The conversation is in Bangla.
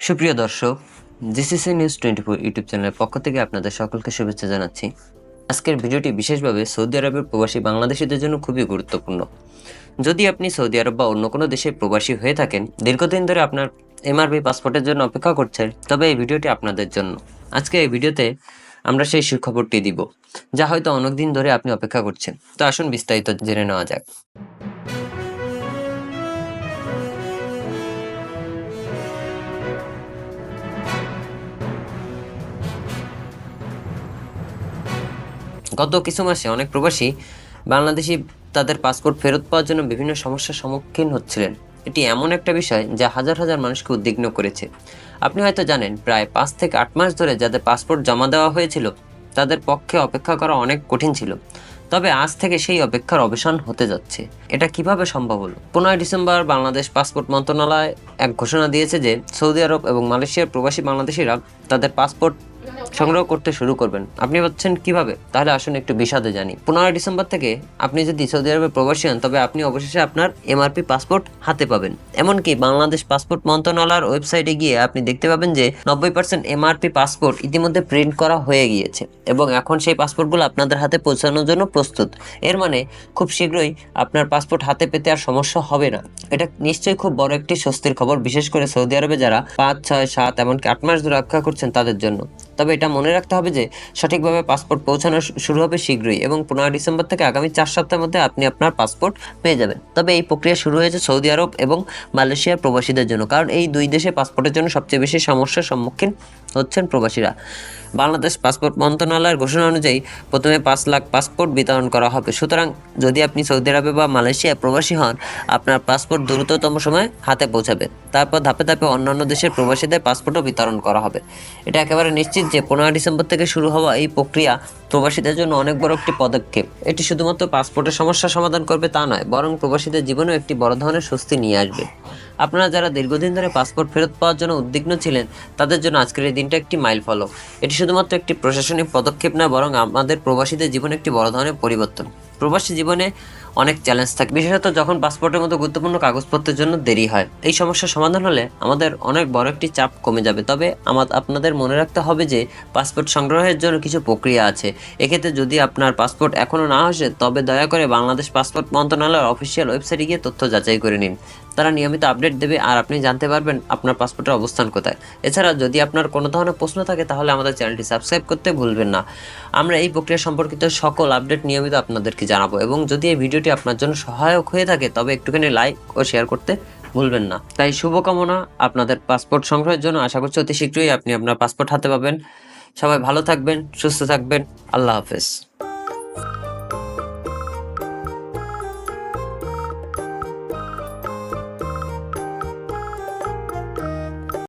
সুপ্রিয় দর্শক, জিসিসি নিউজ 24 ইউটিউব চ্যানেলের পক্ষ থেকে আপনাদের সকলকে শুভেচ্ছা জানাচ্ছি। আজকের ভিডিওটি বিশেষভাবে সৌদি আরবের প্রবাসী বাংলাদেশিদের জন্য খুবই গুরুত্বপূর্ণ। যদি আপনি সৌদি আরব বা অন্য কোনো দেশে প্রবাসী হয়ে থাকেন, দীর্ঘদিন ধরে আপনার এমআরবি পাসপোর্টের জন্য অপেক্ষা করছেন, তবে এই ভিডিওটি আপনাদের জন্য। আজকে এই ভিডিওতে আমরা সেই সুখবরটি দিব, যা হয়তো অনেকদিন ধরে আপনি অপেক্ষা করছেন। তো আসুন বিস্তারিত জেনে নেওয়া যাক। গত কিছু মাসে অনেক প্রবাসী বাংলাদেশি তাদের পাসপোর্ট ফেরত পাওয়ার জন্য বিভিন্ন সমস্যার সম্মুখীন হচ্ছিলেন। এটি এমন একটা বিষয় যা হাজার হাজার মানুষকে উদ্বিগ্ন করেছে। আপনি হয়তো জানেন, প্রায় 5 থেকে 8 মাস ধরে যাদের পাসপোর্ট জমা দেওয়া হয়েছিল তাদের পক্ষে অপেক্ষা করা অনেক কঠিন ছিল। তবে আজ থেকে সেই অপেক্ষার অবসান হতে যাচ্ছে। এটা কিভাবে সম্ভব হলো? 15 ডিসেম্বর বাংলাদেশ পাসপোর্ট মন্ত্রণালয় এক ঘোষণা দিয়েছে যে সৌদি আরব এবং মালয়েশিয়ার প্রবাসী বাংলাদেশিরা তাদের পাসপোর্ট সংগ্রহ করতে শুরু করবেন। আপনি ভাবছেন কিভাবে? তাহলে আসুন একটু বিশদে জানি। 15 ডিসেম্বর থেকে আপনি যদি সৌদি আরবে প্রবাসী হন, তবে আপনি অবশেষে আপনার এমআরপি পাসপোর্ট হাতে পাবেন। এমনকি বাংলাদেশ পাসপোর্ট মন্ত্রণালয়ের ওয়েবসাইটে গিয়ে আপনি দেখতে পাবেন যে 90% এমআরপি পাসপোর্ট ইতিমধ্যে প্রিন্ট করা হয়ে গিয়েছে এবং এখন সেই পাসপোর্টগুলো আপনাদের হাতে পৌঁছানোর জন্য প্রস্তুত। এর মানে খুব শীঘ্রই আপনার পাসপোর্ট হাতে পেতে আর সমস্যা হবে না। এটা নিশ্চয়ই খুব বড় একটি স্বস্তির খবর, বিশেষ করে সৌদি আরবে যারা 5, 6, 7 এমনকি 8 মাস ধরে অপেক্ষা করছেন তাদের জন্য। তবে এটা মনে রাখতে হবে যে সঠিকভাবে পাসপোর্ট পৌঁছানো শুরু হবে শীঘ্রই এবং 15 ডিসেম্বর থেকে আগামী 4 সপ্তাহের মধ্যে আপনি আপনার পাসপোর্ট পেয়ে যাবেন। তবে এই প্রক্রিয়া শুরু হয়েছে সৌদি আরব এবং মালয়েশিয়ার প্রবাসীদের জন্য, কারণ এই দুই দেশে পাসপোর্টের জন্য সবচেয়ে বেশি সমস্যার সম্মুখীন হচ্ছেন প্রবাসীরা। বাংলাদেশ পাসপোর্ট মন্ত্রণালয়ের ঘোষণা অনুযায়ী প্রথমে 5 লাখ পাসপোর্ট বিতরণ করা হবে। সুতরাং যদি আপনি সৌদি আরবে বা মালয়েশিয়ায় প্রবাসী হন, আপনার পাসপোর্ট দ্রুততম সময়ে হাতে পৌঁছাবে। তারপর ধাপে ধাপে অন্যান্য দেশের প্রবাসীদের পাসপোর্টও বিতরণ করা হবে। এটা একেবারে নিশ্চিত যে 15 ডিসেম্বর থেকে শুরু হওয়া এই প্রক্রিয়া প্রবাসীদের জন্য অনেক বড় একটি পদক্ষেপ। এটি শুধুমাত্র পাসপোর্টের সমস্যা সমাধান করবে তা নয়, বরং প্রবাসীদের জীবনেও একটি বড় ধরনের স্বস্তি নিয়ে আসবে। আপনারা যারা দীর্ঘদিন ধরে পাসপোর্ট ফেরত পাওয়ার জন্য উদ্বিগ্ন ছিলেন, তাদের জন্য আজকের এই দিনটা একটি মাইল ফলক। এটি শুধুমাত্র একটি প্রশাসনিক পদক্ষেপ নয়, বরং আমাদের প্রবাসীদের জীবনে একটি বড় ধরনের পরিবর্তন। প্রবাসী জীবনে অনেক চ্যালেঞ্জ থাকে, বিশেষত যখন পাসপোর্টের মতো গুরুত্বপূর্ণ কাগজপত্রের জন্য দেরি হয়। এই সমস্যার সমাধান হলে আমাদের অনেক বড় একটি চাপ কমে যাবে। তবে আপনাদের মনে রাখতে হবে যে পাসপোর্ট সংগ্রহের জন্য কিছু প্রক্রিয়া আছে। এক্ষেত্রে যদি আপনার পাসপোর্ট এখনও না আসে, তবে দয়া করে বাংলাদেশ পাসপোর্ট মন্ত্রণালয়ের অফিসিয়াল ওয়েবসাইটে গিয়ে তথ্য যাচাই করে নিন। তারা নিয়মিত আপডেট দেবে আর আপনি জানতে পারবেন আপনার পাসপোর্টের অবস্থান কোথায়। এছাড়া যদি আপনার কোনো ধরনের প্রশ্ন থাকে, তাহলে আমাদের চ্যানেলটি সাবস্ক্রাইব করতে ভুলবেন না। আমরা এই প্রক্রিয়া সম্পর্কিত সকল আপডেট নিয়মিত আপনাদেরকে জানাবো এবং যদি এই ভিডিওটি আপনার জন্য সহায়ক হয়ে থাকে, তবে একটুখানি লাইক ও শেয়ার করতে ভুলবেন না। তাই শুভকামনা আপনাদের পাসপোর্ট সংগ্রহের জন্য। আশা করছি অতি শীঘ্রই আপনি আপনার পাসপোর্ট হাতে পাবেন। সবাই ভালো থাকবেন, সুস্থ থাকবেন। আল্লাহ হাফেজ।